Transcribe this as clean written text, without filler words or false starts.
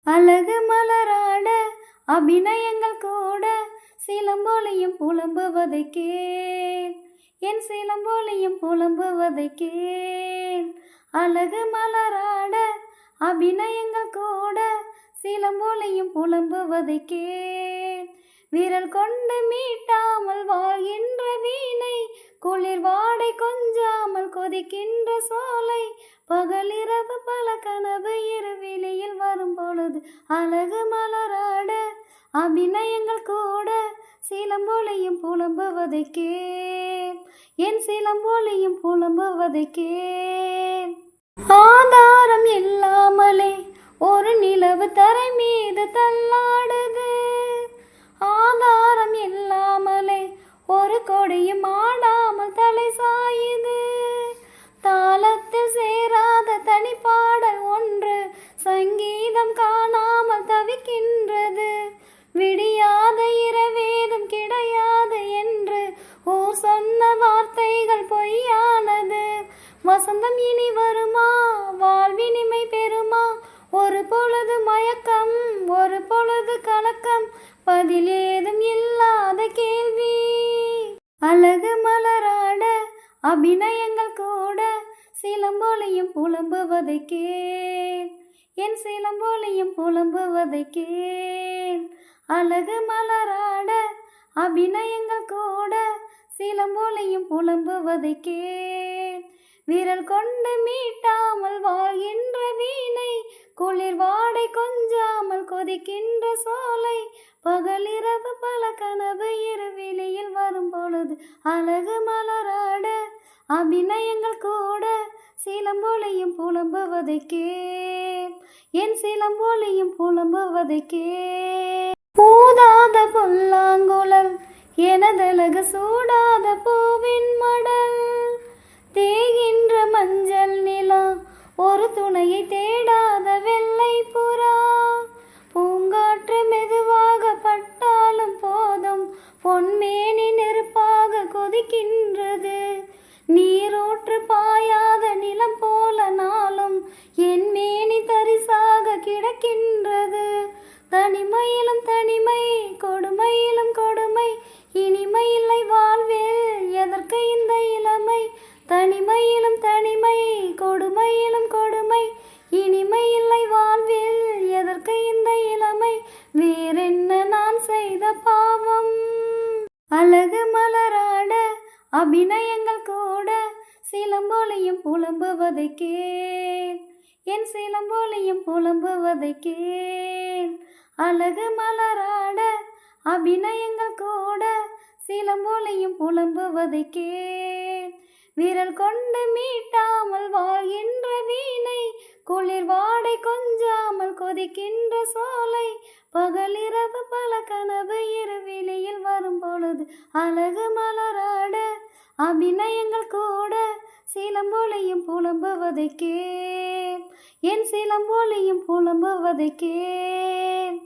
அழகு மலராட அபிநயங்கள் கூட சிலம்பொலியும் புலம்புவதை கேள், என் சிலம்பொலியும் புலம்புவதை கேள். அழகு மலராட அபிநயங்கள் கூட சிலம்பொலியும் புலம்புவதை கேள். விரல் கொண்டு மீட்டாமல் வாழ்கின்ற வீணை, குளிர் வாடை கொஞ்சாமல் கொதிக்கின்ற சோலை, பகலிரவு பல கனவு இருவிழியில் வரும் பொழுது அழகு மலராட அபிநயங்கள் கூட சிலம்பொலியும் புலம்புவதை கேள், என் சிலம்பொலியும் புலம்புவதை கேள். ஆதாரம் இல்லாமலே ஒரு நிலவு தரை மீது தள்ளாடுது, ஆதாரம் இல்லாமலே ஒரு கொடியும் ஆடாமல் தலை சாயுது. தாளத்தில் சேராத தனிப்பாடல் ஒன்று சங்கீதம் காணாமல் தவிக்கின்றது. விடியாத இரவேதும் கிடையாது என்று ஓர் சொன்ன வார்த்தைகள் பொய்யானது. வசந்தம் இனி வருமா, வாழ்வினிமை பெறுமா, ஒரு பொழுது மயக்கம் ஒரு பொழுது கலக்கம், பதில் ஏதும் இல்லாத கேள்வி. அழகு மலராட அபிநயங்கள் கூட சிலம்பொலியும் புலம்புவதை கேள், என் சிலம்பொலியும் புலம்புவதை கேள். அழகு மலராட அபிநயங்கள் கூட சிலம்பொலியும் புலம்புவதை கேள். விரல் கொண்டு மீட்டாமல் வாழ்கின்ற வீணை, குளிர் வாடை கொஞ்சாமல் கொதிக்கின்ற சோலை, பகலிரவு பல கனவு இருவிழியில் வரும் பொழுது அழகு மலராட அபிநயங்கள் கூட சிலம்பொலியும் புலம்புவதை கேள், என் சிலம்பொலியும் புலம்புவதை கேள். ஊதாத புல்லாங்குழல் எனதழகு சூடாத பூவின் மடல், தேகின்ற மஞ்சள் நிலா ஒரு துணையை தேடாத வெள்ளை புறா. பூங்காற்று மெதுவாக பட்டாலும் போதும் பொன்மேனி நெருப்பாக கொதிக்கின்றது. நீரூற்று பாயாத நிலம் போல நாளும் என் மேனி தரிசாக கிடக்கின்றது. தனிமையிலும் தனிமை, கொடுமையிலும் கொடுமை, இனிமை இல்லை வாழ்வில் எதற்கு இந்த இளமை. தனிமையிலும் தனிமை, கொடுமையிலும் கொடுமை, இனிமை இல்லை வாழ்வில் எதற்கு இந்த இளமை. வேறென்ன நான் செய்த பாவம். அழகு மலராட அபிநயங்கள் கூட சிலம்பொலியும் புலம்புவதை கேள், என் சிலம்பொலியும் புலம்புவதை கேள். அழகு மலராட அபிநயங்கள் கூட சிலம்பொலியும் புலம்புவதை கேள். விரல் கொண்டு மீட்டாமல் வாழ்கின்ற வீணை, குளிர் வாடை கொஞ்சாமல் கொதிக்கின்ற சோலை, பகலிரவு பல கனவு இருவிழியில் வரும் பொழுது அழகு மலராட அபிநயங்கள் கூட சிலம்பொலியும் புலம்புவதை கேள், என் சிலம்பொலியும் புலம்புவதை கேள்.